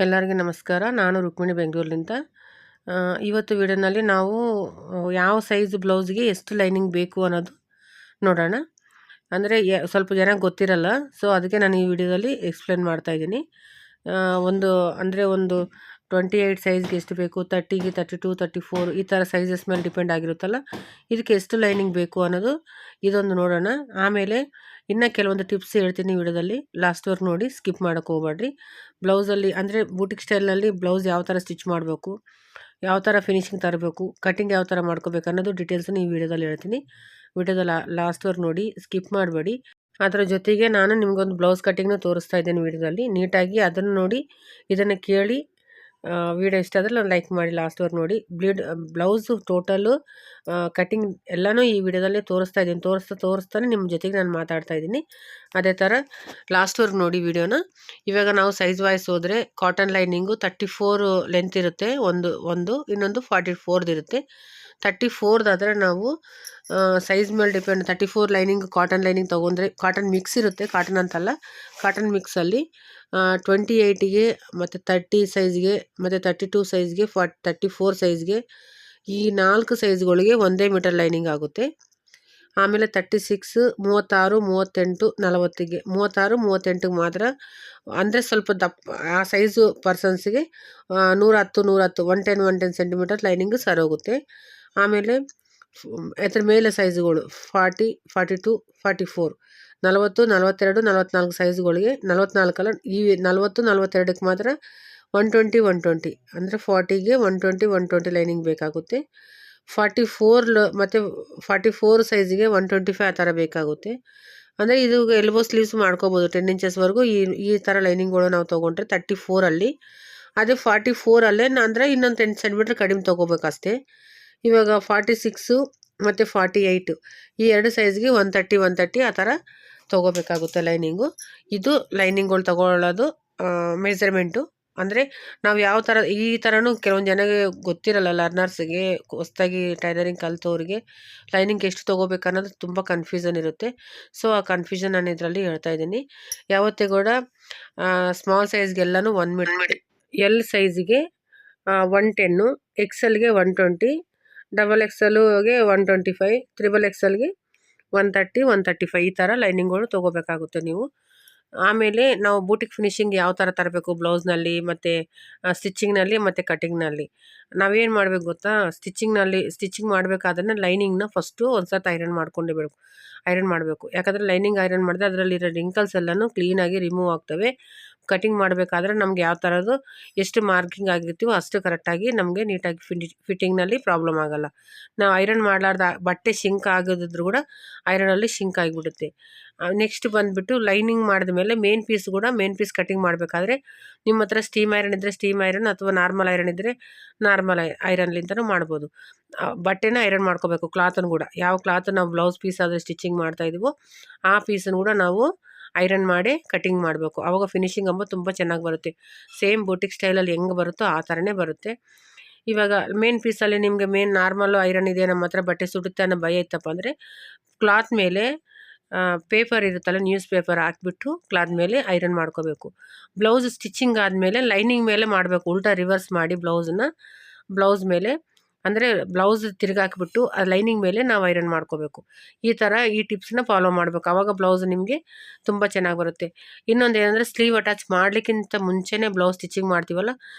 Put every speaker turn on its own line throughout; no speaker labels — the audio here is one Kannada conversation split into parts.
ಎಲ್ಲರಿಗೂ ನಮಸ್ಕಾರ. ನಾನು ರುಕ್ಮಿಣಿ ಬೆಂಗಳೂರಿನಿಂದ. ಇವತ್ತು ವಿಡಿಯೋನಲ್ಲಿ ನಾವು ಯಾವ ಸೈಜ್ ಬ್ಲೌಸ್ಗೆ ಎಷ್ಟು ಲೈನಿಂಗ್ ಬೇಕು ಅನ್ನೋದು ನೋಡೋಣ. ಅಂದರೆ ಸ್ವಲ್ಪ ಜನ ಗೊತ್ತಿರಲ್ಲ, ಸೊ ಅದಕ್ಕೆ ನಾನು ಈ ವಿಡಿಯೋದಲ್ಲಿ ಎಕ್ಸ್ಪ್ಲೇನ್ ಮಾಡ್ತಾಯಿದ್ದೀನಿ. ಒಂದು 28 ಸೈಜ್ಗೆ ಎಷ್ಟು ಬೇಕು, 30ಗೆ 32 34 ಈ ಥರ ಸೈಜಸ್ ಮೇಲೆ ಡಿಪೆಂಡ್ ಆಗಿರುತ್ತಲ್ಲ, ಇದಕ್ಕೆ ಎಷ್ಟು ಲೈನಿಂಗ್ ಬೇಕು ಅನ್ನೋದು ಇದೊಂದು ನೋಡೋಣ. ಆಮೇಲೆ ಇನ್ನು ಕೆಲವೊಂದು ಟಿಪ್ಸ್ ಹೇಳ್ತೀನಿ ವಿಡಿಯೋದಲ್ಲಿ, ಲಾಸ್ಟ್ವರೆಗೆ ನೋಡಿ, ಸ್ಕಿಪ್ ಮಾಡೋಕ್ಕೆ ಹೋಗ್ಬೇಡ್ರಿ. ಬ್ಲೌಸಲ್ಲಿ ಅಂದರೆ ಬೂಟಿಕ್ ಸ್ಟೈಲ್ನಲ್ಲಿ ಬ್ಲೌಸ್ ಯಾವ ಥರ ಸ್ಟಿಚ್ ಮಾಡಬೇಕು, ಯಾವ ಥರ ಫಿನಿಶಿಂಗ್ ತರಬೇಕು, ಕಟಿಂಗ್ ಯಾವ ಥರ ಮಾಡ್ಕೋಬೇಕು ಅನ್ನೋದು ಡೀಟೇಲ್ಸನ್ನು ಈ ವಿಡಿಯೋದಲ್ಲಿ ಹೇಳ್ತೀನಿ. ವಿಡಿಯೋದ ಲಾಸ್ಟ್ವರೆಗೆ ನೋಡಿ, ಸ್ಕಿಪ್ ಮಾಡಬೇಡಿ. ಅದರ ಜೊತೆಗೆ ನಾನು ನಿಮಗೊಂದು ಬ್ಲೌಸ್ ಕಟಿಂಗ್ನ ತೋರಿಸ್ತಾ ಇದ್ದೇನೆ ವಿಡಿಯೋದಲ್ಲಿ, ನೀಟಾಗಿ ಅದನ್ನು ನೋಡಿ, ಇದನ್ನು ಕೇಳಿ. ವಿಡಿಯೋ ಇಷ್ಟ ಆದರೆ ಲೈಕ್ ಮಾಡಿ, ಲಾಸ್ಟ್ವರೆಗೆ ನೋಡಿ. ಬ್ಲೌಸು ಟೋಟಲು ಕಟಿಂಗ್ ಎಲ್ಲನೂ ಈ ವಿಡಿಯೋದಲ್ಲೇ ತೋರಿಸ್ತಾ ಇದ್ದೀನಿ. ತೋರಿಸ್ತಾನೆ ನಿಮ್ಮ ಜೊತೆಗೆ ನಾನು ಮಾತಾಡ್ತಾ ಇದ್ದೀನಿ. ಅದೇ ಥರ ಲಾಸ್ಟ್ವರೆಗೆ ನೋಡಿ ವಿಡಿಯೋನ. ಇವಾಗ ನಾವು ಸೈಜ್ ವೈಸ್ ಹೋದರೆ, ಕಾಟನ್ ಲೈನಿಂಗು 34 ಲೆಂತ್ ಇರುತ್ತೆ, ಇನ್ನೊಂದು 44 ಇರುತ್ತೆ. 34 ನಾವು ಸೈಜ್ ಮೇಲೆ ಡಿಪೆಂಡ್. 34 ಲೈನಿಂಗ್ ಕಾಟನ್ ಲೈನಿಂಗ್ ತೊಗೊಂಡ್ರೆ, ಕಾಟನ್ ಮಿಕ್ಸ್ ಇರುತ್ತೆ, ಕಾಟನ್ ಅಂತಲ್ಲ, ಕಾಟನ್ ಮಿಕ್ಸಲ್ಲಿ 28ಗೆ ಮತ್ತು 30 ಸೈಜ್ಗೆ ಮತ್ತು 32 ಸೈಜ್ಗೆ 34 ಸೈಜ್ಗೆ ಈ 4 ಸೈಜ್ಗಳಿಗೆ ಒಂದೇ ಮೀಟರ್ ಲೈನಿಂಗ್ ಆಗುತ್ತೆ. ಆಮೇಲೆ 36, 36, 38, 40ಗೆ 36, 38ಗೆ ಮಾತ್ರ, ಅಂದರೆ ಸ್ವಲ್ಪ ದಪ್ಪ ಆ ಸೈಜು ಪರ್ಸನ್ಸ್ಗೆ 110, 110 ಸೆಂಟಿಮೀಟರ್ ಲೈನಿಂಗ್ ಸರೋಗುತ್ತೆ. ಆಮೇಲೆ ಅದರ ಮೇಲೆ ಸೈಜುಗಳು 40, 42, 44, 40, 42, 44 ಸೈಜುಗಳಿಗೆ 44 ಈ 40, 42ಕ್ಕೆ ಮಾತ್ರ 120 ಅಂದರೆ 40ಗೆ 120 ಲೈನಿಂಗ್ ಬೇಕಾಗುತ್ತೆ. 44 ಮತ್ತು 44 ಸೈಜಿಗೆ 125 ಆ ಥರ ಬೇಕಾಗುತ್ತೆ. ಅಂದರೆ ಇದು ಎಲ್ಬೋ ಸ್ಲೀವ್ಸ್ ಮಾಡ್ಕೋಬೋದು 10 ಇಂಚಸ್ವರೆಗೂ. ಈ ಥರ ಲೈನಿಂಗ್ಗಳು ನಾವು ತೊಗೊಂಡ್ರೆ 34ಅಲ್ಲಿ. ಅದೇ 44ಅಲ್ಲೇ ಅಂದರೆ ಇನ್ನೊಂದು 10 ಸೆಂಟಿಮೀಟ್ರ್ ಕಡಿಮೆ ತೊಗೋಬೇಕಷ್ಟೇ. ಇವಾಗ 46 ಮತ್ತು 48 ಈ 2 ಸೈಜ್ಗೆ 130 ಆ ಥರ ತೊಗೋಬೇಕಾಗುತ್ತೆ ಲೈನಿಂಗು. ಇದು ಲೈನಿಂಗ್ಗಳು ತೊಗೊಳ್ಳೋದು ಮೆಜರ್ಮೆಂಟು. ಅಂದರೆ ನಾವು ಯಾವ ಥರ, ಈ ಥರನೂ ಕೆಲವೊಂದು ಜನಗೆ ಗೊತ್ತಿರಲ್ಲ, ಲರ್ನರ್ಸ್ಗೆ, ಹೊಸ್ದಾಗಿ ಟೈಲರಿಂಗ್ ಕಲಿತವ್ರಿಗೆ ಲೈನಿಂಗ್ ಎಷ್ಟು ತೊಗೋಬೇಕು ಅನ್ನೋದು ತುಂಬ ಕನ್ಫ್ಯೂಷನ್ ಇರುತ್ತೆ. ಸೊ ಆ ಕನ್ಫ್ಯೂಷನ್ ನಾನು ಇದರಲ್ಲಿ ಹೇಳ್ತಾ ಇದ್ದೀನಿ. ಯಾವತ್ತೇ ಕೂಡ ಸ್ಮಾಲ್ ಸೈಜ್ಗೆಲ್ಲನೂ 1 ಮೀಟರ್, ಎಲ್ ಸೈಜಿಗೆ 110, XLಗೆ 120, XXLಗೆ 125, XXLಗೆ 130, 135 ಈ ಥರ ಲೈನಿಂಗ್ಗಳು ತೊಗೋಬೇಕಾಗುತ್ತೆ ನೀವು. ಆಮೇಲೆ ನಾವು ಬೂಟಿಕ್ ಫಿನಿಶಿಂಗ್ ಯಾವ ಥರ ತರಬೇಕು ಬ್ಲೌಸ್ನಲ್ಲಿ, ಮತ್ತು ಸ್ಟಿಚ್ಚಿಂಗ್ನಲ್ಲಿ ಮತ್ತು ಕಟಿಂಗ್ನಲ್ಲಿ ನಾವೇನು ಮಾಡಬೇಕು ಗೊತ್ತಾ? ಸ್ಟಿಚ್ಚಿಂಗ್ ಮಾಡಬೇಕಾದ್ರೆ ಲೈನಿಂಗ್ನ ಫಸ್ಟು ಒಂದು ಸರ್ತಿ ಐರನ್ ಮಾಡಬೇಕು. ಯಾಕಂದರೆ ಲೈನಿಂಗ್ ಐರನ್ ಮಾಡಿದ್ರೆ ಅದರಲ್ಲಿರೋ ರಿಂಕಲ್ಸ್ ಎಲ್ಲನೂ ಕ್ಲೀನಾಗಿ ರಿಮೂವ್ ಆಗ್ತವೆ. ಕಟಿಂಗ್ ಮಾಡಬೇಕಾದ್ರೆ ನಮ್ಗೆ ಯಾವ ಥರದ್ದು ಎಷ್ಟು ಮಾರ್ಕಿಂಗ್ ಆಗಿರ್ತೀವೋ ಅಷ್ಟು ಕರೆಕ್ಟಾಗಿ ನಮಗೆ ನೀಟಾಗಿ ಫಿಟ್ಟಿಂಗ್ನಲ್ಲಿ ಪ್ರಾಬ್ಲಮ್ ಆಗೋಲ್ಲ. ನಾವು ಐರನ್ ಮಾಡಲಾರ್ದ ಬಟ್ಟೆ ಶಿಂಕ್ ಆಗೋದಿದ್ರು ಕೂಡ ಐರನಲ್ಲಿ ಶಿಂಕ್ ಆಗಿಬಿಡುತ್ತೆ. ನೆಕ್ಸ್ಟ್ ಬಂದುಬಿಟ್ಟು ಲೈನಿಂಗ್ ಮಾಡಿದ ಮೇಲೆ ಮೇನ್ ಪೀಸ್ ಕಟಿಂಗ್ ಮಾಡಬೇಕಾದ್ರೆ ನಿಮ್ಮ ಹತ್ರ ಸ್ಟೀಮ್ ಐರನ್ ಇದ್ದರೆ ಸ್ಟೀಮ್ ಐರನ್, ಅಥವಾ ನಾರ್ಮಲ್ ಐರನ್ ಇದ್ದರೆ ನಾರ್ಮಲ್ ಐರನ್ಲಿಂದನೂ ಮಾಡ್ಬೋದು. ಬಟ್ಟೆನ ಐರನ್ ಮಾಡ್ಕೋಬೇಕು, ಕ್ಲಾತನ್ನು ಕೂಡ. ಯಾವ ಕ್ಲಾತ್ ನಾವು ಬ್ಲೌಸ್ ಪೀಸ್ ಆದರೆ ಸ್ಟಿಚಿಂಗ್ ಮಾಡ್ತಾಯಿದ್ದೀವೋ ಆ ಪೀಸನ್ನು ಕೂಡ ನಾವು ಐರನ್ ಮಾಡಿ ಕಟಿಂಗ್ ಮಾಡಬೇಕು. ಆವಾಗ ಫಿನಿಶಿಂಗ್ ಅಂಬೋದು ತುಂಬ ಚೆನ್ನಾಗಿ ಬರುತ್ತೆ. ಸೇಮ್ ಬೂಟಿಕ್ ಸ್ಟೈಲಲ್ಲಿ ಹೆಂಗೆ ಬರುತ್ತೋ ಆ ಥರನೇ ಬರುತ್ತೆ. ಇವಾಗ ಮೇನ್ ಪೀಸಲ್ಲಿ ನಿಮಗೆ ನಾರ್ಮಲ್ಲು ಐರನ್ ಇದೆ, ನಮ್ಮ ಹತ್ರ ಬಟ್ಟೆ ಸುಡುತ್ತೆ ಅನ್ನೋ ಭಯ ಇತ್ತಪ್ಪ ಅಂದರೆ ಕ್ಲಾತ್ ಮೇಲೆ ಪೇಪರ್ ಇರುತ್ತಲ್ಲ, ನ್ಯೂಸ್ ಪೇಪರ್ ಹಾಕ್ಬಿಟ್ಟು ಕ್ಲಾತ್ ಮೇಲೆ ಐರನ್ ಮಾಡ್ಕೋಬೇಕು. ಬ್ಲೌಸ್ ಸ್ಟಿಚಿಂಗ್ ಆದಮೇಲೆ ಲೈನಿಂಗ್ ಮೇಲೆ ಮಾಡಬೇಕು, ಉಲ್ಟಾ ರಿವರ್ಸ್ ಮಾಡಿ ಬ್ಲೌಸ್ ಮೇಲೆ, ಅಂದರೆ ಬ್ಲೌಸ್ ತಿರುಗಾಕ್ಬಿಟ್ಟು ಆ ಲೈನಿಂಗ್ ಮೇಲೆ ನಾವು ಐರನ್ ಮಾಡ್ಕೋಬೇಕು. ಈ ಟಿಪ್ಸ್ನ ಫಾಲೋ ಮಾಡಬೇಕು. ಆವಾಗ ಬ್ಲೌಸ್ ನಿಮಗೆ ತುಂಬ ಚೆನ್ನಾಗಿ ಬರುತ್ತೆ. ಇನ್ನೊಂದು ಏನಂದರೆ, ಸ್ಲೀವ್ ಅಟ್ಯಾಚ್ ಮಾಡಲಿಕ್ಕಿಂತ ಮುಂಚೆನೇ ಬ್ಲೌಸ್ ಸ್ಟಿಚಿಂಗ್ ಮಾಡ್ತೀವಲ್ಲ,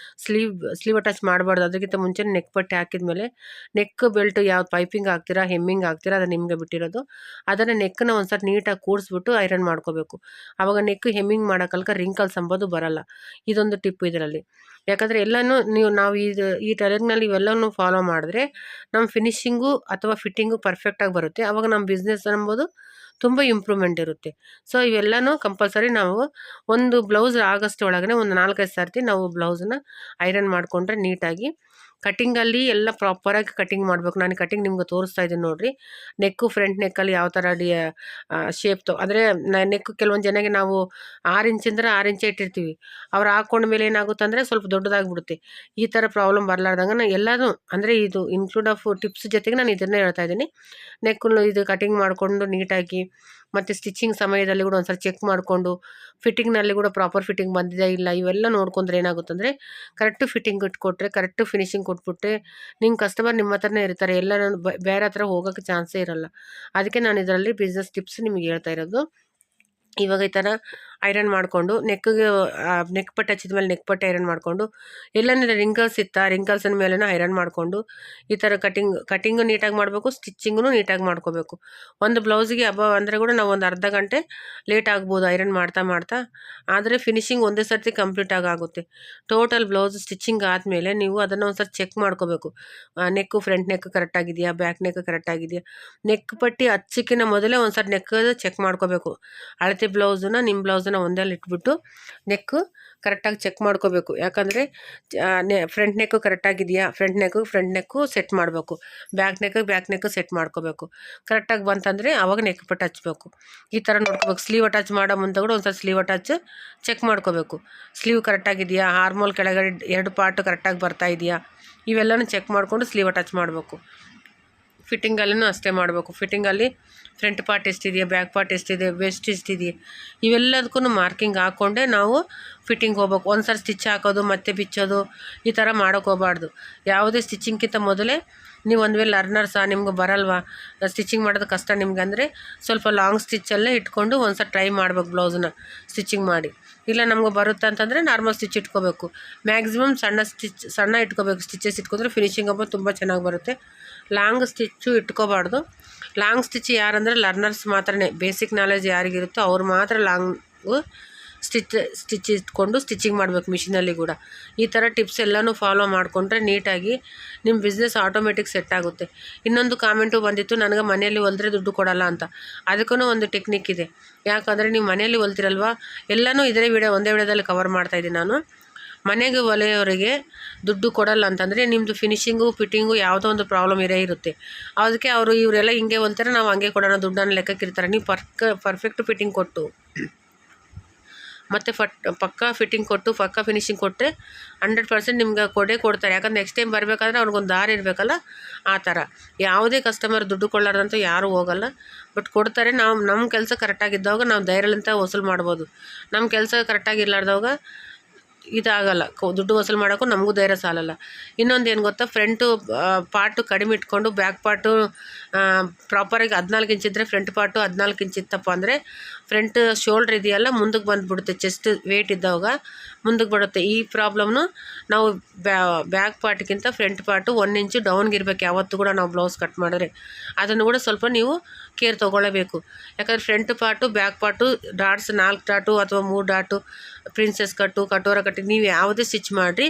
ಸ್ಲೀವ್ ಅಟ್ಯಾಚ್ ಮಾಡಬಾರ್ದು. ಅದಕ್ಕಿಂತ ಮುಂಚೆ ನೆಕ್ ಪಟ್ಟಿ ಹಾಕಿದ್ಮೇಲೆ ನೆಕ್ ಬೆಲ್ಟ್ ಯಾವ್ದು ಪೈಪಿಂಗ್ ಹಾಕ್ತೀರಾ, ಹೆಮ್ಮಿಂಗ್ ಹಾಕ್ತೀರಾ, ಅದು ನಿಮಗೆ ಬಿಟ್ಟಿರೋದು. ಅದನ್ನು ನೆಕ್ಕನ್ನ ಒಂದು ಸಲ ನೀಟಾಗಿ ಕೂಡಿಸ್ಬಿಟ್ಟು ಐರನ್ ಮಾಡ್ಕೋಬೇಕು. ಆವಾಗ ನೆಕ್ ಹೆಮ್ಮಿಂಗ್ ಮಾಡೋಕಲ್ಕ ರಿಂಕಲ್ಸ್ ಅಂಬೋದು ಬರಲ್ಲ. ಇದೊಂದು ಟಿಪ್ ಇದರಲ್ಲಿ. ಯಾಕಂದರೆ ಎಲ್ಲನೂ ನಾವು ಈ ಟೈಲರಿಂಗ್ನಲ್ಲಿ ಇವೆಲ್ಲವೂ ಫಾಲೋ ಮಾಡಿದ್ರೆ ನಮ್ಮ ಫಿನಿಶಿಂಗು ಅಥವಾ ಫಿಟ್ಟಿಂಗು ಪರ್ಫೆಕ್ಟಾಗಿ ಬರುತ್ತೆ. ಆವಾಗ ನಮ್ಮ ಬಿಸ್ನೆಸ್ ಅಂಬೋದು ತುಂಬ ಇಂಪ್ರೂವ್ಮೆಂಟ್ ಇರುತ್ತೆ. ಸೊ ಇವೆಲ್ಲನೂ ಕಂಪಲ್ಸರಿ ನಾವು ಒಂದು ಬ್ಲೌಸ್ ಆಗಸ್ಟ್ ಒಳಗಡೆ ಒಂದು 4-5 ಸರ್ತಿ ನಾವು ಬ್ಲೌಸನ್ನ ಐರನ್ ಮಾಡಿಕೊಂಡ್ರೆ ನೀಟಾಗಿ ಕಟಿಂಗಲ್ಲಿ ಎಲ್ಲ ಪ್ರಾಪರಾಗಿ ಕಟಿಂಗ್ ಮಾಡಬೇಕು. ನಾನು ಕಟಿಂಗ್ ನಿಮ್ಗೆ ತೋರಿಸ್ತಾ ಇದ್ದೀನಿ ನೋಡಿರಿ. ಫ್ರಂಟ್ ನೆಕ್ಕಲ್ಲಿ ಯಾವ ಥರ ಶೇಪ್ ಅಂದರೆ ನೆಕ್ ಕೆಲವೊಂದು ಜನಗೆ ನಾವು 6 ಇಂಚಿಂದ್ರೆ 6 ಇಂಚೇ ಇಟ್ಟಿರ್ತೀವಿ. ಅವ್ರು ಹಾಕ್ಕೊಂಡ್ಮೇಲೆ ಏನಾಗುತ್ತೆ ಅಂದರೆ ಸ್ವಲ್ಪ ದೊಡ್ಡದಾಗಿಬಿಡುತ್ತೆ. ಈ ಥರ ಪ್ರಾಬ್ಲಮ್ ಬರಲಾರ್ದಂಗೆ ನಾನು ಎಲ್ಲನೂ, ಅಂದರೆ ಇದು ಇನ್ಕ್ಲೂಡ್ ಆಫ್ ಟಿಪ್ಸ್ ಜೊತೆಗೆ ನಾನು ಇದನ್ನೇ ಹೇಳ್ತಾ ಇದ್ದೀನಿ. ಇದು ಕಟಿಂಗ್ ಮಾಡಿಕೊಂಡು ನೀಟಾಗಿ ಮತ್ತು ಸ್ಟಿಚಿಂಗ್ ಸಮಯದಲ್ಲಿ ಕೂಡ ಒಂದ್ಸಲ ಚೆಕ್ ಮಾಡಿಕೊಂಡು ಫಿಟ್ಟಿಂಗ್ನಲ್ಲಿ ಕೂಡ ಪ್ರಾಪರ್ ಫಿಟ್ಟಿಂಗ್ ಬಂದಿದೆ ಇಲ್ಲ ಇವೆಲ್ಲ ನೋಡ್ಕೊಂಡ್ರೆ ಏನಾಗುತ್ತಂದರೆ ಕರೆಕ್ಟು ಫಿಟ್ಟಿಂಗ್ ಇಟ್ಕೊಟ್ರೆ ಕರೆಕ್ಟು ಫಿನಿಶಿಂಗ್ ಕೊಟ್ಬಿಟ್ರೆ ನಿಮ್ಮ ಕಸ್ಟಮರ್ ನಿಮ್ಮ ಹತ್ರನೇ ಇರ್ತಾರೆ. ಎಲ್ಲ ನಾನು ಬೇರೆ ಹತ್ರ ಹೋಗೋಕ್ಕೆ ಚಾನ್ಸೇ ಇರಲ್ಲ. ಅದಕ್ಕೆ ನಾನು ಇದರಲ್ಲಿ ಬಿಸ್ನೆಸ್ ಟಿಪ್ಸ್ ನಿಮಗೆ ಹೇಳ್ತಾ ಇರೋದು. ಇವಾಗ ಈ ಥರ ಐರನ್ ಮಾಡಿಕೊಂಡು ನೆಕ್ ಪಟ್ಟಿ ಹಚ್ಚಿದ ಮೇಲೆ ನೆಕ್ ಪಟ್ಟಿ ಐರನ್ ಮಾಡಿಕೊಂಡು ಎಲ್ಲನೇ ರಿಂಕಲ್ಸ್ ಇತ್ತಾ ರಿಂಕಲ್ಸಿನ ಮೇಲೇ ಐರನ್ ಮಾಡಿಕೊಂಡು ಈ ಥರ ಕಟಿಂಗು ನೀಟಾಗಿ ಮಾಡಬೇಕು, ಸ್ಟಿಚ್ಚಿಂಗೂ ನೀಟಾಗಿ ಮಾಡ್ಕೋಬೇಕು. ಒಂದು ಬ್ಲೌಸಿಗೆ ಅಂದರೆ ಕೂಡ ನಾವು ಒಂದು ಅರ್ಧ ಗಂಟೆ ಲೇಟ್ ಆಗ್ಬೋದು ಐರನ್ ಮಾಡ್ತಾ ಆದರೆ ಫಿನಿಶಿಂಗ್ ಒಂದೇ ಸರ್ತಿ ಕಂಪ್ಲೀಟಾಗಿ ಆಗುತ್ತೆ. ಟೋಟಲ್ ಬ್ಲೌಸ್ ಸ್ಟಿಚ್ಚಿಂಗ್ ಆದಮೇಲೆ ನೀವು ಅದನ್ನು ಒಂದು ಸರ್ತಿ ಚೆಕ್ ಮಾಡ್ಕೋಬೇಕು. ಫ್ರಂಟ್ ನೆಕ್ ಕರೆಕ್ಟಾಗಿದೆಯಾ, ಬ್ಯಾಕ್ ನೆಕ್ ಕರೆಕ್ಟಾಗಿದೆಯಾ. ನೆಕ್ ಪಟ್ಟಿ ಹಚ್ಚಕ್ಕಿಂತ ಮೊದಲೇ ಒಂದು ಸರ್ತಿ ನೆಕ್ ಚೆಕ್ ಮಾಡ್ಕೋಬೇಕು. ಅಳತೆ ಬ್ಲೌಸನ್ನ ನಿಮ್ಮ ಬ್ಲೌಸನ್ನ ಒಂದಲ್ಲಿ ಇಟ್ಬಿಟ್ಟು ನೆಕ್ಕು ಕರೆಕ್ಟಾಗಿ ಚೆಕ್ ಮಾಡ್ಕೋಬೇಕು. ಯಾಕಂದರೆ ಫ್ರಂಟ್ ನೆಕ್ಕು ಕರೆಕ್ಟಾಗಿದೆಯಾ, ಫ್ರಂಟ್ ನೆಕ್ಕು ಸೆಟ್ ಮಾಡಬೇಕು, ಬ್ಯಾಕ್ ನೆಕ್ಕು ಸೆಟ್ ಮಾಡ್ಕೋಬೇಕು. ಕರೆಕ್ಟಾಗಿ ಬಂತಂದರೆ ಆವಾಗ ನೆಕ್ ಪಟ್ಟಿ ಹಚ್ಬೇಕು. ಈ ಥರ ನೋಡ್ಕೋಬೇಕು. ಸ್ಲೀವ್ ಅಟ್ಯಾಚ್ ಮಾಡೋ ಮುಂದೆ ಕೂಡ ಒಂದ್ಸಲ ಸ್ಲೀವ್ ಅಟ್ಯಾಚ್ ಚೆಕ್ ಮಾಡ್ಕೋಬೇಕು. ಸ್ಲೀವ್ ಕರೆಕ್ಟಾಗಿದೆಯಾ, ಆರ್ಮೋಲ್ ಕೆಳಗಡೆ 2 ಪಾರ್ಟ್ ಕರೆಕ್ಟಾಗಿ ಬರ್ತಾ ಇದೆಯಾ, ಇವೆಲ್ಲನೂ ಚೆಕ್ ಮಾಡಿಕೊಂಡು ಸ್ಲೀವ್ ಅಟ್ಯಾಚ್ ಮಾಡಬೇಕು. ಫಿಟ್ಟಿಂಗಲ್ಲೂ ಅಷ್ಟೇ ಮಾಡಬೇಕು. ಫಿಟ್ಟಿಂಗಲ್ಲಿ ಫ್ರಂಟ್ ಪಾರ್ಟ್ ಎಷ್ಟಿದೆಯಾ, ಬ್ಯಾಕ್ ಪಾರ್ಟ್ ಎಷ್ಟಿದೆ, ವೆಸ್ಟ್ ಎಷ್ಟಿದೆಯಾ, ಇವೆಲ್ಲದಕ್ಕೂ ಮಾರ್ಕಿಂಗ್ ಹಾಕ್ಕೊಂಡೆ ನಾವು ಫಿಟ್ಟಿಂಗ್ ಹೋಗ್ಬೇಕು. ಒಂದು ಸಲ ಸ್ಟಿಚ್ ಹಾಕೋದು ಮತ್ತೆ ಬಿಚ್ಚೋದು ಈ ಥರ ಮಾಡೋಕ್ಕೆ ಹೋಗಬಾರ್ದು. ಯಾವುದೇ ಸ್ಟಿಚಿಂಗ್ಗಿಂತ ಮೊದಲೇ ನೀವು ಒಂದು ವೇಳೆ ಲರ್ನರ್ಸಾ ನಿಮ್ಗೆ ಬರಲ್ವಾ, ಸ್ಟಿಚಿಂಗ್ ಮಾಡೋದು ಕಷ್ಟ ನಿಮ್ಗೆ ಅಂದರೆ ಸ್ವಲ್ಪ ಲಾಂಗ್ ಸ್ಟಿಚ್ಚಲ್ಲೇ ಇಟ್ಕೊಂಡು ಒಂದು ಸಲ ಟ್ರೈ ಮಾಡ್ಬೇಕು ಬ್ಲೌಸನ್ನ ಸ್ಟಿಚಿಂಗ್ ಮಾಡಿ. ಇಲ್ಲ ನಮ್ಗೆ ಬರುತ್ತೆ ಅಂತಂದರೆ ನಾರ್ಮಲ್ ಸ್ಟಿಚ್ ಇಟ್ಕೋಬೇಕು. ಮ್ಯಾಕ್ಸಿಮಮ್ ಸಣ್ಣ ಇಟ್ಕೋಬೇಕು. ಸ್ಟಿಚಸ್ ಇಟ್ಕೊಂಡ್ರೆ ಫಿನಿಶಿಂಗ್ ಹಬ್ಬ ತುಂಬ ಚೆನ್ನಾಗಿ ಬರುತ್ತೆ. ಲಾಂಗ್ ಸ್ಟಿಚ್ಚು ಇಟ್ಕೋಬಾರ್ದು. ಲಾಂಗ್ ಸ್ಟಿಚ್ ಯಾರಂದರೆ ಲರ್ನರ್ಸ್ ಮಾತ್ರನೇ, ಬೇಸಿಕ್ ನಾಲೆಜ್ ಯಾರಿಗಿರುತ್ತೋ ಅವ್ರು ಮಾತ್ರ ಲಾಂಗು ಸ್ಟಿಚ್ ಇಟ್ಕೊಂಡು ಸ್ಟಿಚಿಂಗ್ ಮಾಡಬೇಕು ಮಿಷಿನಲ್ಲಿ ಕೂಡ. ಈ ಥರ ಟಿಪ್ಸ್ ಎಲ್ಲನೂ ಫಾಲೋ ಮಾಡಿಕೊಂಡ್ರೆ ನೀಟಾಗಿ ನಿಮ್ಮ ಬಿಸ್ನೆಸ್ ಆಟೋಮೆಟಿಕ್ ಸೆಟ್ ಆಗುತ್ತೆ. ಇನ್ನೊಂದು ಕಾಮೆಂಟು ಬಂದಿತ್ತು, ನನಗೆ ಮನೆಯಲ್ಲಿ ಹೊಲಿದ್ರೆ ದುಡ್ಡು ಕೊಡಲ್ಲ ಅಂತ. ಅದಕ್ಕೂ ಒಂದು ಟೆಕ್ನಿಕ್ ಇದೆ. ಯಾಕಂದರೆ ನೀವು ಮನೆಯಲ್ಲಿ ಹೊಲ್ತಿರಲ್ವ, ಎಲ್ಲನೂ ಒಂದೇ ವಿಡಿಯೋದಲ್ಲಿ ಕವರ್ ಮಾಡ್ತಾಯಿದ್ದೀನಿ ನಾನು. ಮನೆಗೆ ಹೊಲೆಯವರಿಗೆ ದುಡ್ಡು ಕೊಡಲ್ಲ ಅಂತಂದರೆ ನಿಮ್ಮದು ಫಿನಿಶಿಂಗು ಫಿಟ್ಟಿಂಗು ಯಾವುದೋ ಒಂದು ಪ್ರಾಬ್ಲಮ್ ಇರುತ್ತೆ. ಅದಕ್ಕೆ ಇವರೆಲ್ಲ ಹಿಂಗೆ ಹೊಲ್ತಾರೆ, ನಾವು ಹಂಗೆ ಕೊಡೋಣ ದುಡ್ಡನ್ನು ಲೆಕ್ಕಕ್ಕಿರ್ತಾರೆ. ನೀವು ಪರ್ಫೆಕ್ಟ್ ಫಿಟ್ಟಿಂಗ್ ಕೊಟ್ಟು ಮತ್ತು ಪಕ್ಕಾ ಫಿಟ್ಟಿಂಗ್ ಕೊಟ್ಟು ಪಕ್ಕಾ ಫಿನಿಶಿಂಗ್ ಕೊಟ್ಟರೆ 100% ನಿಮ್ಗೆ ಕೊಡ್ತಾರೆ. ಯಾಕಂದ್ರೆ ನೆಕ್ಸ್ಟ್ ಟೈಮ್ ಬರಬೇಕಾದ್ರೆ ಅವ್ನಿಗೊಂದು ದಾರಿ ಇರಬೇಕಲ್ಲ, ಆ ಥರ. ಯಾವುದೇ ಕಸ್ಟಮರ್ ದುಡ್ಡು ಕೊಳ್ಳಾರ್ದಂತೂ ಯಾರೂ ಹೋಗಲ್ಲ, ಬಟ್ ಕೊಡ್ತಾರೆ. ನಮ್ಮ ಕೆಲಸ ಕರೆಕ್ಟಾಗಿದ್ದಾಗ ನಾವು ಧೈರ್ಯಲಿಂದ ವಸೂಲು ಮಾಡ್ಬೋದು. ನಮ್ಮ ಕೆಲಸ ಕರೆಕ್ಟಾಗಿ ಇರಲಾರ್ದಾಗ ಇದಾಗಲ್ಲ, ದುಡ್ಡು ವಸೂಲು ಮಾಡೋಕ್ಕೂ ನಮಗೂ ಧೈರ್ಯ ಸಾಲಲ್ಲ. ಇನ್ನೊಂದು ಏನು ಗೊತ್ತಾ, ಫ್ರಂಟು ಪಾರ್ಟು ಕಡಿಮೆ ಇಟ್ಕೊಂಡು ಬ್ಯಾಕ್ ಪಾರ್ಟು ಪ್ರಾಪರಾಗಿ 14 ಇಂಚ್ ಇದ್ದರೆ ಫ್ರಂಟ್ ಪಾರ್ಟು 14 ಇಂಚ್ ಇತ್ತಪ್ಪ ಅಂದರೆ ಫ್ರಂಟ್ ಶೋಲ್ಡ್ರ್ ಇದೆಯಲ್ಲ ಮುಂದಕ್ಕೆ ಬಂದುಬಿಡುತ್ತೆ. ಚೆಸ್ಟ್ ವೇಟ್ ಇದ್ದಾಗ ಮುಂದಕ್ಕೆ ಬರುತ್ತೆ. ಈ ಪ್ರಾಬ್ಲಮ್ನು ನಾವು ಬ್ಯಾಕ್ ಪಾರ್ಟ್ಗಿಂತ ಫ್ರಂಟ್ ಪಾರ್ಟು 1 ಇಂಚು ಡೌನ್ಗೆ ಇರಬೇಕು ಯಾವತ್ತೂ ಕೂಡ ನಾವು ಬ್ಲೌಸ್ ಕಟ್ ಮಾಡಿದ್ರೆ. ಅದನ್ನು ಕೂಡ ಸ್ವಲ್ಪ ನೀವು ಕೇರ್ ತೊಗೊಳ್ಳಬೇಕು. ಯಾಕಂದರೆ front part back part dots 4 dot ಅಥವಾ 3 ಡಾಟು, ಪ್ರಿನ್ಸೆಸ್ ಕಟ್ಟು, ಕಟೋರ ಕಟ್ಟು ನೀವು ಯಾವುದೇ ಸ್ಟಿಚ್ ಮಾಡಿರಿ,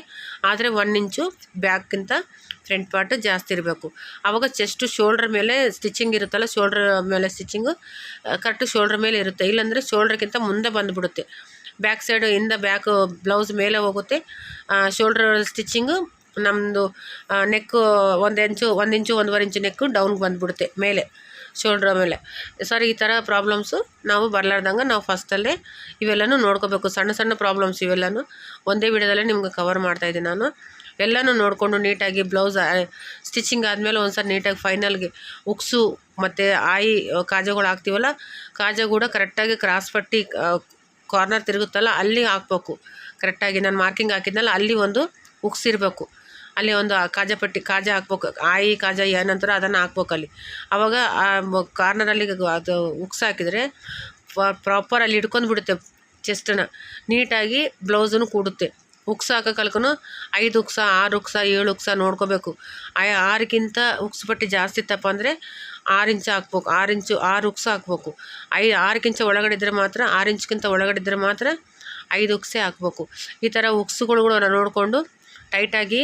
ಆದರೆ 1 ಇಂಚು ಬ್ಯಾಕ್ಗಿಂತ ಫ್ರಂಟ್ ಪಾರ್ಟ್ ಜಾಸ್ತಿ ಇರಬೇಕು. ಆವಾಗ ಚೆಸ್ಟು ಶೋಲ್ಡ್ರ್ ಮೇಲೆ ಸ್ಟಿಚಿಂಗ್ ಇರುತ್ತಲ್ಲ, ಶೋಲ್ಡ್ರ್ ಮೇಲೆ ಸ್ಟಿಚಿಂಗು ಕರೆಕ್ಟು ಶೋಲ್ಡ್ರ್ ಮೇಲೆ ಇರುತ್ತೆ. ಇಲ್ಲಾಂದರೆ ಶೋಲ್ಡ್ರ್ಗಿಂತ ಮುಂದೆ ಬಂದುಬಿಡುತ್ತೆ. ಬ್ಯಾಕ್ ಸೈಡು ಬ್ಯಾಕ್ ಬ್ಲೌಸ್ ಮೇಲೆ ಹೋಗುತ್ತೆ. ಶೋಲ್ಡ್ರ್ ಸ್ಟಿಚಿಂಗು ನಮ್ಮದು ನೆಕ್ಕು 1 ಇಂಚು 1.5 ಇಂಚು ನೆಕ್ಕು ಡೌನ್ಗೆ ಬಂದುಬಿಡುತ್ತೆ ಮೇಲೆ ಶೋಲ್ಡ್ರ್ ಮೇಲೆ. ಸರ್ ಈ ಥರ ಪ್ರಾಬ್ಲಮ್ಸು ನಾವು ಬರಲಾರ್ದಂಗೆ ನಾವು ಫಸ್ಟಲ್ಲೇ ಇವೆಲ್ಲನೂ ನೋಡ್ಕೋಬೇಕು. ಸಣ್ಣ ಪ್ರಾಬ್ಲಮ್ಸ್ ಇವೆಲ್ಲನೂ ಒಂದೇ ವಿಡಿಯೋದಲ್ಲೇ ನಿಮ್ಗೆ ಕವರ್ ಮಾಡ್ತಾಯಿದ್ದೀನಿ ನಾನು. ಎಲ್ಲನೂ ನೋಡಿಕೊಂಡು ನೀಟಾಗಿ ಬ್ಲೌಸ್ ಸ್ಟಿಚಿಂಗ್ ಆದಮೇಲೆ ಒಂದು ಸಲ ನೀಟಾಗಿ ಫೈನಲ್ಗೆ ಉಕ್ಸು ಮತ್ತು ಕಾಜಾಗಳು ಹಾಕ್ತೀವಲ್ಲ, ಕಾಜಾ ಕೂಡ ಕರೆಕ್ಟಾಗಿ ಕ್ರಾಸ್ ಪಟ್ಟಿ ಕಾರ್ನರ್ ತಿರುಗುತ್ತಲ್ಲ ಅಲ್ಲಿ ಹಾಕ್ಬೇಕು ಕರೆಕ್ಟಾಗಿ. ನಾನು ಮಾರ್ಕಿಂಗ್ ಹಾಕಿದ್ನಲ್ಲ ಅಲ್ಲಿ ಒಂದು ಉಕ್ಸಿರಬೇಕು, ಅಲ್ಲಿ ಒಂದು ಕಾಜಾ ಹಾಕ್ಬೇಕು. ಕಾಜಾ ಏನಂತಾರೋ ಅದನ್ನು ಹಾಕ್ಬೇಕು ಅಲ್ಲಿ. ಆವಾಗ ಆ ಕಾರ್ನರಲ್ಲಿ ಅದು ಉಕ್ಸ್ ಹಾಕಿದರೆ ಪ್ರಾಪರ್ ಅಲ್ಲಿ ಹಿಡ್ಕೊಂಡು ಬಿಡುತ್ತೆ ಚೆಸ್ಟನ್ನು, ನೀಟಾಗಿ ಬ್ಲೌಸನ್ನು ಕೂಡುತ್ತೆ. ಉಕ್ಸ್ ಹಾಕೋಕಲ್ಕೂ 5 ಉಕ್ಸ 6 ಉಕ್ಸ 7 ಉಕ್ಸ ನೋಡ್ಕೋಬೇಕು. 6ಗಿಂತ ಉಕ್ಸ್ ಪಟ್ಟಿ ಜಾಸ್ತಿ ಇತ್ತಪ್ಪ ಅಂದರೆ 6 ಇಂಚ್ ಹಾಕ್ಬೇಕು. 6 ಉಕ್ಸ ಹಾಕ್ಬೇಕು. 6 ಒಳಗಡೆ ಇದ್ದರೆ ಮಾತ್ರ, 6 ಇಂಚ್ಗಿಂತ ಒಳಗಡೆ ಇದ್ದರೆ ಮಾತ್ರ 5 ಉಕ್ಸೇ ಹಾಕ್ಬೇಕು. ಈ ಥರ ಉಕ್ಸ್ಗಳು ಕೂಡ ನೋಡಿಕೊಂಡು ಟೈಟಾಗಿ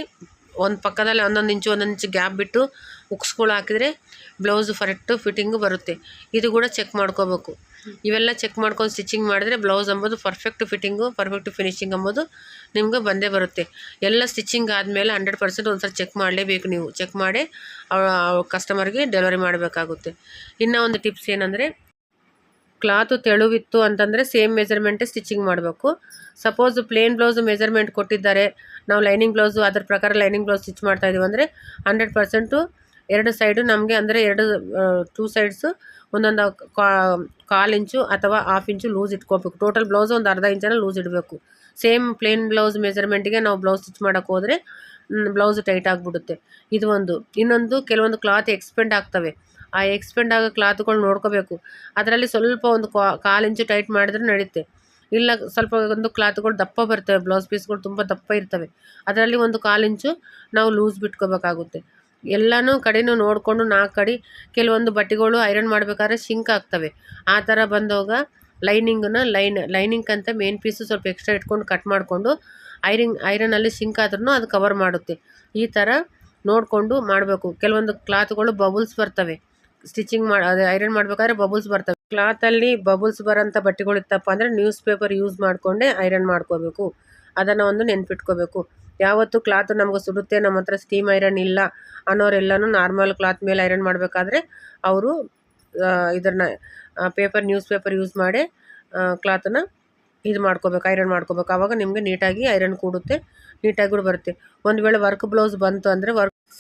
ಒಂದು ಪಕ್ಕದಲ್ಲಿ 1 ಇಂಚು ಗ್ಯಾಪ್ ಬಿಟ್ಟು ಉಕ್ಸ್ಗಳು ಹಾಕಿದರೆ ಬ್ಲೌಸು ಕರೆಕ್ಟು ಫಿಟ್ಟಿಂಗು ಬರುತ್ತೆ. ಇದು ಕೂಡ ಚೆಕ್ ಮಾಡ್ಕೋಬೇಕು. ಇವೆಲ್ಲ ಚೆಕ್ ಮಾಡ್ಕೊಂಡು ಸ್ಟಿಚಿಂಗ್ ಮಾಡಿದ್ರೆ ಬ್ಲೌಸ್ ಅಂಬೋದು ಪರ್ಫೆಕ್ಟ್ ಫಿಟ್ಟಿಂಗು ಪರ್ಫೆಕ್ಟ್ ಫಿನಿಶಿಂಗ್ ಅಂಬೋದು ನಿಮ್ಗೆ ಬಂದೇ ಬರುತ್ತೆ. ಎಲ್ಲ ಸ್ಟಿಚಿಂಗ್ ಆದಮೇಲೆ 100% ಒಂದು ಸಲ ಚೆಕ್ ಮಾಡಲೇಬೇಕು. ನೀವು ಚೆಕ್ ಮಾಡಿ ಕಸ್ಟಮರ್ಗೆ ಡೆಲಿವರಿ ಮಾಡಬೇಕಾಗುತ್ತೆ. ಇನ್ನೂ ಒಂದು ಟಿಪ್ಸ್ ಏನಂದರೆ, ಕ್ಲಾತು ತೆಳುವಿತ್ತು ಅಂತಂದರೆ ಸೇಮ್ ಮೆಜರ್ಮೆಂಟೇ ಸ್ಟಿಚಿಂಗ್ ಮಾಡಬೇಕು. ಸಪೋಸ್ ಪ್ಲೇನ್ ಬ್ಲೌಸು ಮೆಜರ್ಮೆಂಟ್ ಕೊಟ್ಟಿದ್ದಾರೆ, ನಾವು ಲೈನಿಂಗ್ ಬ್ಲೌಸು ಅದ್ರ ಪ್ರಕಾರ ಲೈನಿಂಗ್ ಬ್ಲೌಸ್ ಸ್ಟಿಚ್ ಮಾಡ್ತಾಯಿದ್ದೀವಿ ಅಂದರೆ 100% ಎರಡು ಸೈಡು ನಮಗೆ ಅಂದರೆ ಟೂ ಸೈಡ್ಸು ಒಂದೊಂದು 1/4 ಇಂಚು ಅಥವಾ 1/2 ಇಂಚು ಲೂಸ್ ಇಟ್ಕೋಬೇಕು. ಟೋಟಲ್ ಬ್ಲೌಸ್ ಒಂದು ಅರ್ಧ ಇಂಚನ ಲೂಸ್ ಇಡಬೇಕು. ಸೇಮ್ ಪ್ಲೇನ್ ಬ್ಲೌಸ್ ಮೆಜರ್ಮೆಂಟಿಗೆ ನಾವು ಬ್ಲೌಸ್ ಸ್ಟಿಚ್ ಮಾಡೋಕ್ಕೆ ಹೋದರೆ ಬ್ಲೌಸ್ ಟೈಟ್ ಆಗಿಬಿಡುತ್ತೆ. ಇದು ಒಂದು. ಇನ್ನೊಂದು, ಕೆಲವೊಂದು ಕ್ಲಾತ್ ಎಕ್ಸ್ಪೆಂಡ್ ಆಗ್ತವೆ. ಆ ಎಕ್ಸ್ಪೆಂಡ್ ಆಗೋ ಕ್ಲಾತ್ಗಳು ನೋಡ್ಕೋಬೇಕು. ಅದರಲ್ಲಿ ಸ್ವಲ್ಪ ಒಂದು 1/4 ಇಂಚು ಟೈಟ್ ಮಾಡಿದ್ರೆ ನಡೆಯುತ್ತೆ. ಇಲ್ಲ ಸ್ವಲ್ಪ ಒಂದು ಕ್ಲಾತ್ಗಳು ದಪ್ಪ ಬರ್ತವೆ, ಬ್ಲೌಸ್ ಪೀಸ್ಗಳು ತುಂಬ ದಪ್ಪ ಇರ್ತವೆ, ಅದರಲ್ಲಿ ಒಂದು 1/4 ಇಂಚು ನಾವು ಲೂಸ್ ಬಿಟ್ಕೋಬೇಕಾಗುತ್ತೆ. ಎಲ್ಲನೂ ಕಡೆನೂ ನೋಡಿಕೊಂಡು 4 ಕಡೆ ಕೆಲವೊಂದು ಬಟ್ಟೆಗಳು ಐರನ್ ಮಾಡಬೇಕಾದ್ರೆ ಶಿಂಕ್ ಆಗ್ತವೆ. ಆ ಥರ ಬಂದಾಗ ಲೈನಿಂಗ್ ಅಂತ ಮೇನ್ ಪೀಸು ಸ್ವಲ್ಪ ಎಕ್ಸ್ಟ್ರಾ ಇಟ್ಕೊಂಡು ಕಟ್ ಮಾಡಿಕೊಂಡು ಐರನಲ್ಲಿ ಶಿಂಕ್ ಆದ್ರೂ ಅದು ಕವರ್ ಮಾಡುತ್ತೆ. ಈ ಥರ ನೋಡಿಕೊಂಡು ಮಾಡಬೇಕು. ಕೆಲವೊಂದು ಕ್ಲಾತ್ಗಳು ಬಬಲ್ಸ್ ಬರ್ತವೆ, ಸ್ಟಿಚಿಂಗ್ ಅದೇ ಐರನ್ ಮಾಡಬೇಕಾದ್ರೆ ಬಬಲ್ಸ್ ಬರ್ತವೆ. ಕ್ಲಾತಲ್ಲಿ ಬಬಲ್ಸ್ ಬರೋಂಥ ಬಟ್ಟೆಗಳು ಇತ್ತಪ್ಪ ಅಂದರೆ ನ್ಯೂಸ್ ಪೇಪರ್ ಯೂಸ್ ಮಾಡಿಕೊಂಡೇ ಐರನ್ ಮಾಡ್ಕೋಬೇಕು. ಅದನ್ನು ಒಂದು ನೆನ್ಪಿಟ್ಕೋಬೇಕು. ಯಾವತ್ತು ಕ್ಲಾತ್ ನಮ್ಗೆ ಸುಡುತ್ತೆ, ನಮ್ಮ ಹತ್ರ ಸ್ಟೀಮ್ ಐರನ್ ಇಲ್ಲ ಅನ್ನೋರೆಲ್ಲನೂ ನಾರ್ಮಲ್ ಕ್ಲಾತ್ ಮೇಲೆ ಐರನ್ ಮಾಡಬೇಕಾದ್ರೆ ಅವರು ನ್ಯೂಸ್ ಪೇಪರ್ ಯೂಸ್ ಮಾಡಿ ಕ್ಲಾತನ್ನು ಐರನ್ ಮಾಡ್ಕೋಬೇಕು. ಆವಾಗ ನಿಮಗೆ ನೀಟಾಗಿ ಐರನ್ ಕೂಡುತ್ತೆ, ನೀಟಾಗಿ ಕೂಡ ಬರುತ್ತೆ. ಒಂದು ವೇಳೆ ವರ್ಕ್ ಬ್ಲೌಸ್ ಬಂತು ಅಂದರೆ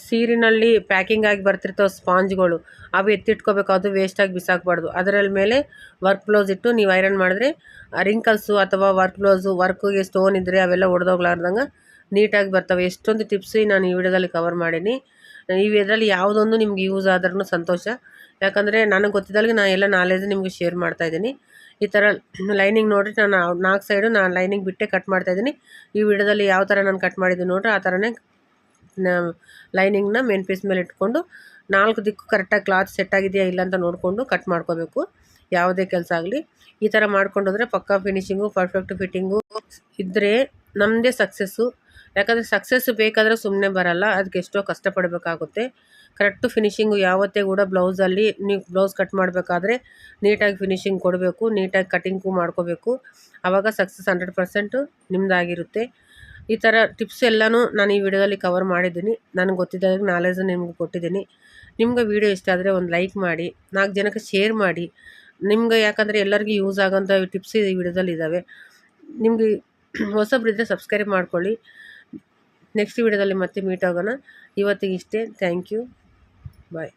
ಸೀರಿನಲ್ಲಿ ಪ್ಯಾಕಿಂಗ್ ಆಗಿ ಬರ್ತಿರ್ತಾವೆ ಸ್ಪಾಂಜ್ಗಳು, ಅವು ಎತ್ತಿಟ್ಕೋಬೇಕು. ಅದು ವೇಸ್ಟಾಗಿ ಬಿಸಾಕಬಾರ್ದು. ಅದರಲ್ಲಿ ಮೇಲೆ ವರ್ಕ್ ಬ್ಲೌಸ್ ಇಟ್ಟು ನೀವು ಐರನ್ ಮಾಡಿದ್ರೆ ರಿಂಕಲ್ಸು ಅಥವಾ ವರ್ಕ್ಗೆ ಸ್ಟೋನ್ ಇದ್ದರೆ ಅವೆಲ್ಲ ಒಡೆದೋಗ್ಲಾರ್ದಂಗೆ ನೀಟಾಗಿ ಬರ್ತವೆ. ಎಷ್ಟೊಂದು ಟಿಪ್ಸ್ ನಾನು ಈ ವಿಡಿಯೋದಲ್ಲಿ ಕವರ್ ಮಾಡೀನಿ. ಇದರಲ್ಲಿ ಯಾವುದೊಂದು ನಿಮ್ಗೆ ಯೂಸ್ ಆದ್ರೂ ಸಂತೋಷ. ಯಾಕಂದರೆ ನನಗೆ ಗೊತ್ತಿದ್ದಲ್ಲಿ ನಾನು ಎಲ್ಲ ನಾಲೆಜ್ ನಿಮಗೆ ಶೇರ್ ಮಾಡ್ತಾಯಿದ್ದೀನಿ. ಈ ಥರ ಲೈನಿಂಗ್ ನೋಡಿರಿ, ನಾನು 4 ಸೈಡು ನಾನು ಲೈನಿಂಗ್ ಬಿಟ್ಟೆ ಕಟ್ ಮಾಡ್ತಾಯಿದ್ದೀನಿ. ಈ ವಿಡಿಯೋದಲ್ಲಿ ಯಾವ ಥರ ನಾನು ಕಟ್ ಮಾಡಿದ್ದೀನಿ ನೋಡಿರಿ, ಆ ಥರನೇ ಲೈನಿಂಗ್ನ ಮೇನ್ ಪೀಸ್ ಮೇಲೆ ಇಟ್ಕೊಂಡು 4 ದಿಕ್ಕು ಕರೆಕ್ಟಾಗಿ ಕ್ಲಾತ್ ಸೆಟ್ ಆಗಿದೆಯಾ ಇಲ್ಲ ಅಂತ ನೋಡಿಕೊಂಡು ಕಟ್ ಮಾಡ್ಕೋಬೇಕು. ಯಾವುದೇ ಕೆಲಸ ಆಗಲಿ ಈ ಥರ ಮಾಡ್ಕೊಂಡೋದ್ರೆ ಪಕ್ಕಾ ಫಿನಿಶಿಂಗು, ಪರ್ಫೆಕ್ಟ್ ಫಿಟ್ಟಿಂಗು ಇದ್ದರೆ ನಮ್ಮದೇ ಸಕ್ಸಸ್ಸು. ಯಾಕಂದರೆ ಸಕ್ಸಸ್ ಬೇಕಾದರೆ ಸುಮ್ಮನೆ ಬರಲ್ಲ, ಅದಕ್ಕೆ ಎಷ್ಟೋ ಕಷ್ಟಪಡಬೇಕಾಗುತ್ತೆ. ಕರೆಕ್ಟು ಫಿನಿಶಿಂಗು ಯಾವತ್ತೇ ಕೂಡ ಬ್ಲೌಸಲ್ಲಿ ನೀವು ಬ್ಲೌಸ್ ಕಟ್ ಮಾಡಬೇಕಾದ್ರೆ ನೀಟಾಗಿ ಫಿನಿಶಿಂಗ್ ಕೊಡಬೇಕು, ನೀಟಾಗಿ ಕಟಿಂಗು ಮಾಡ್ಕೋಬೇಕು. ಆವಾಗ ಸಕ್ಸಸ್ 100% ನಿಮ್ಮದಾಗಿರುತ್ತೆ. ಈ ಥರ ಟಿಪ್ಸ್ ಎಲ್ಲನೂ ನಾನು ಈ ವಿಡಿಯೋದಲ್ಲಿ ಕವರ್ ಮಾಡಿದ್ದೀನಿ. ನನಗೆ ಗೊತ್ತಿದ್ದಾಗ ನಾಲೆಜ್ ನಿಮ್ಗೆ ಕೊಟ್ಟಿದ್ದೀನಿ. ನಿಮ್ಗೆ ವಿಡಿಯೋ ಇಷ್ಟ ಆದರೆ ಒಂದು ಲೈಕ್ ಮಾಡಿ, 4 ಜನಕ್ಕೆ ಶೇರ್ ಮಾಡಿ. ನಿಮ್ಗೆ ಯಾಕಂದರೆ ಎಲ್ಲರಿಗೂ ಯೂಸ್ ಆಗೋಂಥ ಟಿಪ್ಸ್ ಈ ವಿಡಿಯೋದಲ್ಲಿ ಇದ್ದಾವೆ. ನಿಮಗೆ ಹೊಸಬ್ರಿದ್ದರೆ ಸಬ್ಸ್ಕ್ರೈಬ್ ಮಾಡ್ಕೊಳ್ಳಿ. ನೆಕ್ಸ್ಟ್ ವಿಡಿಯೋದಲ್ಲಿ ಮತ್ತೆ ಮೀಟ್ ಆಗೋಣ. ಇವತ್ತಿಗೆ ಇಷ್ಟೇ. Thank you. ಬಾಯ್.